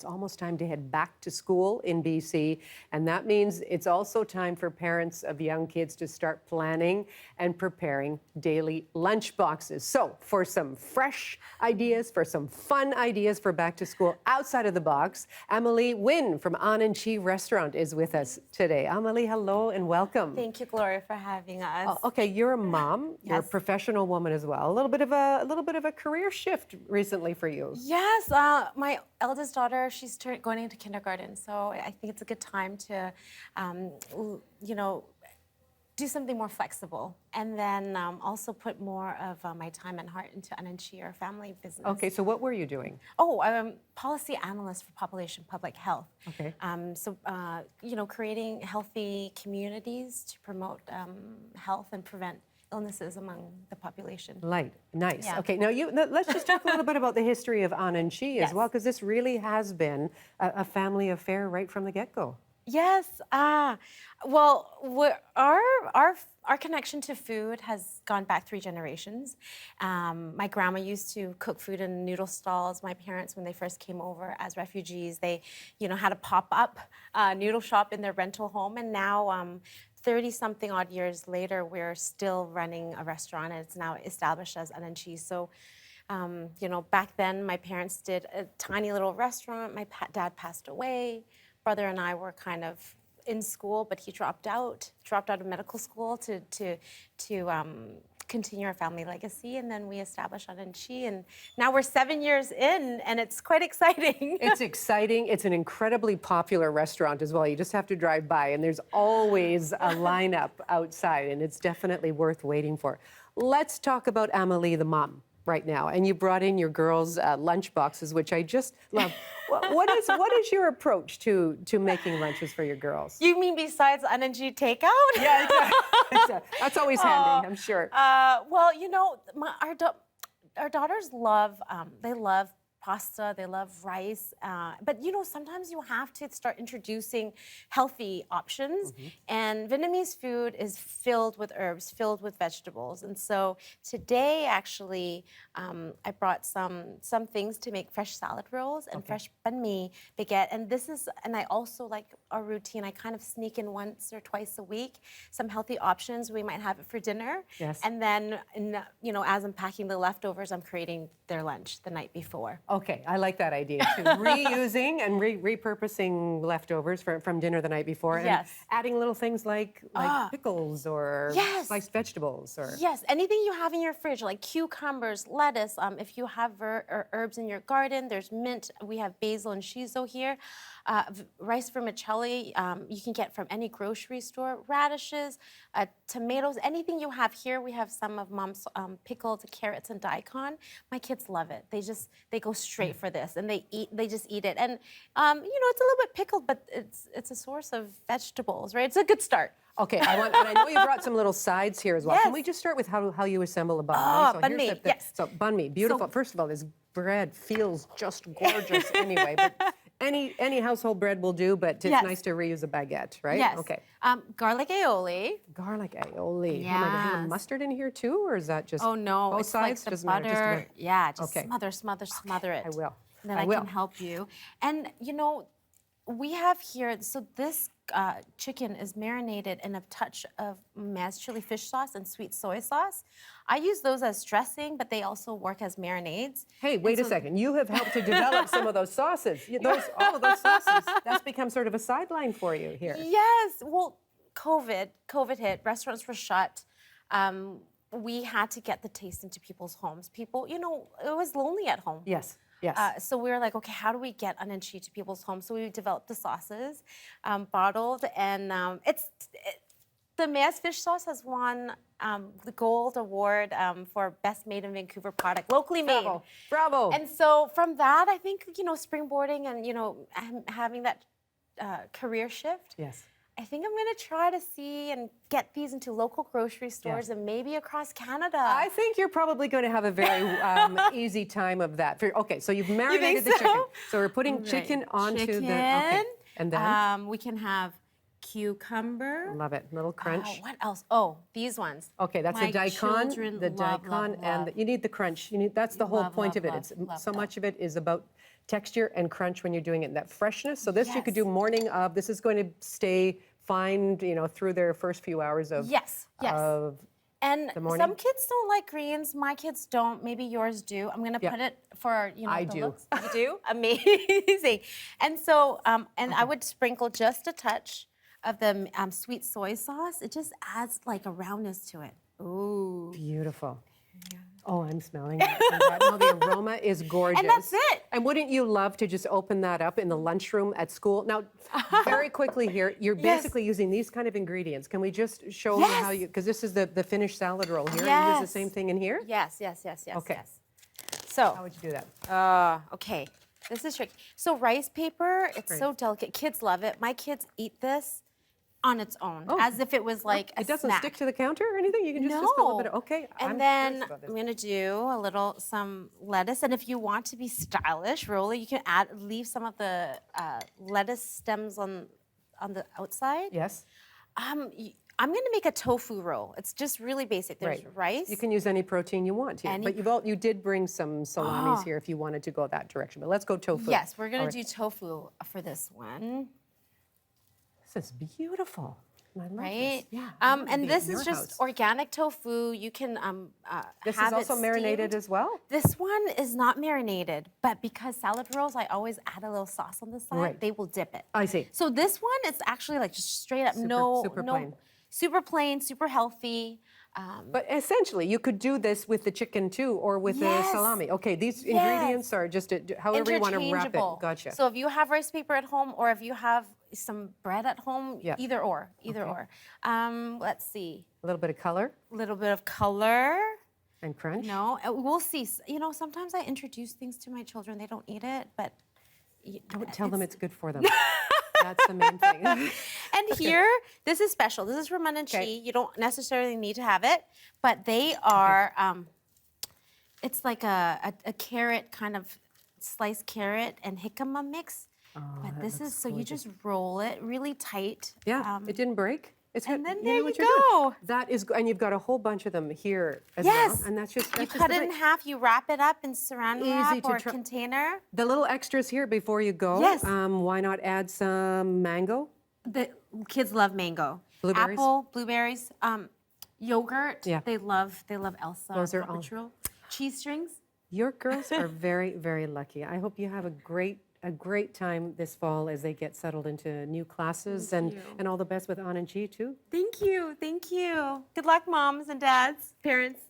it's almost time to head back to school in BC. And that means it's also time for parents of young kids to start planning and preparing daily lunch boxes. So for some fresh ideas, for some fun ideas for back to school outside of the box, Amelie Nguyen from Ananchi restaurant is with us today. Amelie, hello and welcome. Thank you, Gloria, for having us. Okay, you're a mom. Yes. You're a professional woman as well. A little bit of a career shift recently for you. Yes, my eldest daughter, she's going into kindergarten, so I think it's a good time to, do something more flexible, and then also put more of my time and heart into Ananchi, our family business. Okay, so what were you doing? Oh, I'm a policy analyst for population public health. Okay. Creating healthy communities to promote health and prevent illnesses among the population. Nice. Yeah. Okay, now let's just talk a little bit about the history of Ananchi as Yes. well, because this really has been a family affair right from the get-go. Yes. Our connection to food has gone back 3 generations. My grandma used to cook food in noodle stalls. My parents, when they first came over as refugees, they, had a pop-up noodle shop in their rental home, and now 30-something odd years later, we're still running a restaurant, and it's now established as Ananchi. So, back then, my parents did a tiny little restaurant. My dad passed away. Brother and I were kind of in school, but he dropped out of medical school to continue our family legacy, and then we established Ananchi, and now we're 7 years in, and it's quite exciting. It's exciting. It's an incredibly popular restaurant as well. You just have to drive by, and there's always a lineup outside, and it's definitely worth waiting for. Let's talk about Amelie, the mom, right now. And you brought in your girls' lunch boxes, which I just love. What is your approach to making lunches for your girls? You mean besides Ananchi takeout? Yeah, exactly. That's always handy, I'm sure. Our daughters love, they love pasta, they love rice, but sometimes you have to start introducing healthy options, and Vietnamese food is filled with herbs, filled with vegetables, and so today actually I brought some things to make fresh salad rolls and fresh banh mi baguette, and I also like our routine. I kind of sneak in once or twice a week some healthy options. We might have it for dinner, yes, and then as I'm packing the leftovers, I'm creating their lunch the night before. Okay, I like that idea too. Reusing and repurposing leftovers from dinner the night before, and yes, adding little things like pickles or yes, sliced vegetables, or yes, anything you have in your fridge, like cucumbers, lettuce. If you have herbs in your garden, there's mint. We have basil and shiso here. Rice vermicelli, you can get from any grocery store. Radishes, tomatoes, anything you have here. We have some of Mom's pickled carrots and daikon. My kids love it. They go straight for this, and they just eat it. And it's a little bit pickled, but it's a source of vegetables, right? It's a good start. Okay, and I know you brought some little sides here as well. Yes. Can we just start with how you assemble a banh mi? Banh mi, yes. So banh mi, beautiful. First of all, this bread feels just gorgeous anyway. But any household bread will do, but it's nice to reuse a baguette, right? Yes. Okay. Garlic aioli. Garlic aioli. Yes. Oh my God, do you have mustard in here too, or is that just Oh no, both it's sides? like the Doesn't matter, just a butter. bit. Yeah, just Okay. smother it. I will. Then I I will. can help you. And we have here, so this chicken is marinated in a touch of Maz chili fish sauce and sweet soy sauce. I use those as dressing, but they also work as marinades. Hey, wait a second. You have helped to develop some of those sauces. All of those sauces, that's become sort of a sideline for you here. Yes, well, COVID hit, restaurants were shut. We had to get the taste into people's homes. People, it was lonely at home. Yes. Yes. So we were like, okay, how do we get Ananchi to people's homes? So we developed the sauces, bottled, and the Maz fish sauce has won the gold award for best made in Vancouver product, locally made. Bravo. And so from that, I think springboarding and having that career shift. Yes. I think I'm going to try to see and get these into local grocery stores and maybe across Canada. I think you're probably going to have a very easy time of that. Okay, so you've marinated the chicken. So we're putting chicken onto the... Okay. And then? We can have cucumber. Love it. Little crunch. What else? Oh, these ones. Okay, that's the daikon. The daikon, and you need the crunch. That's the whole point of it. It's so much of it is about texture and crunch when you're doing it, and that freshness. So this you could do Yes. morning of. This is going to stay fine, through their first few hours of Yes, yes. of And the morning. some kids don't like greens. My kids don't. Maybe yours do. I'm gonna put it for I the do. looks. You do? Amazing. And so and I would sprinkle just a touch of the sweet soy sauce. It just adds like a roundness to it. Ooh. Beautiful. Oh, I'm smelling that. And that. No, the aroma is gorgeous. And that's it. And wouldn't you love to just open that up in the lunchroom at school? Now, very quickly here, you're basically using these kind of ingredients. Can we just show me how you, because this is the finished salad roll here. You use the same thing in here? Yes. Okay. Yes. So. How would you do that? Okay. This is tricky. So rice paper, it's so delicate. Kids love it. My kids eat this on its own, as if it was like a It doesn't snack. stick to the counter or anything? You can just a little bit of, okay. And I'm then curious about this. I'm gonna do some lettuce. And if you want to be stylish, Rolla, you can leave some of the lettuce stems on the outside. Yes. I'm gonna make a tofu roll. It's just really basic. There's rice. You can use any protein you want here. But you did bring some salamis here if you wanted to go that direction. But let's go tofu. Yes, we're gonna do tofu for this one. This is beautiful. I love Right? this. Yeah. And this is just organic tofu. You can This have is also it marinated steamed. as well? This one is not marinated, but because salad rolls, I always add a little sauce on the side. Right. They will dip it. I see. So this one is actually like just straight up, Super plain. super plain, super healthy. But essentially, you could do this with the chicken too, or with the Yes. salami. Okay, these ingredients are just however you want to wrap it. Interchangeable. Gotcha. So if you have rice paper at home, or if you have some bread at home, either or. Let's see. A little bit of color A little bit of color. and crunch. No, we'll see. Sometimes I introduce things to my children. They don't eat it, but Don't tell them it's good for them. That's the main thing. And here, this is special. This is from Ananchi. You don't necessarily need to have it, but they are. It's like a carrot kind of sliced carrot and jicama mix. But this is so you just roll it really tight. Yeah, it didn't break. It's and good. then You there know you what you're doing. go. That is, and you've got a whole bunch of them here as Yes. well. And that's just You cut it in half. You wrap it up in saran wrap Easy to or try. container. The little extras here before you go. Yes. Why not add some mango? The kids love mango. Blueberries? Apple, blueberries, yogurt. Yeah. They love Elsa. Those are Paw all- Patrol. Cheese strings. Your girls are very, very lucky. I hope you have a great time this fall as they get settled into new classes, and all the best with Ananchi too. Thank you. Good luck, moms and dads, parents.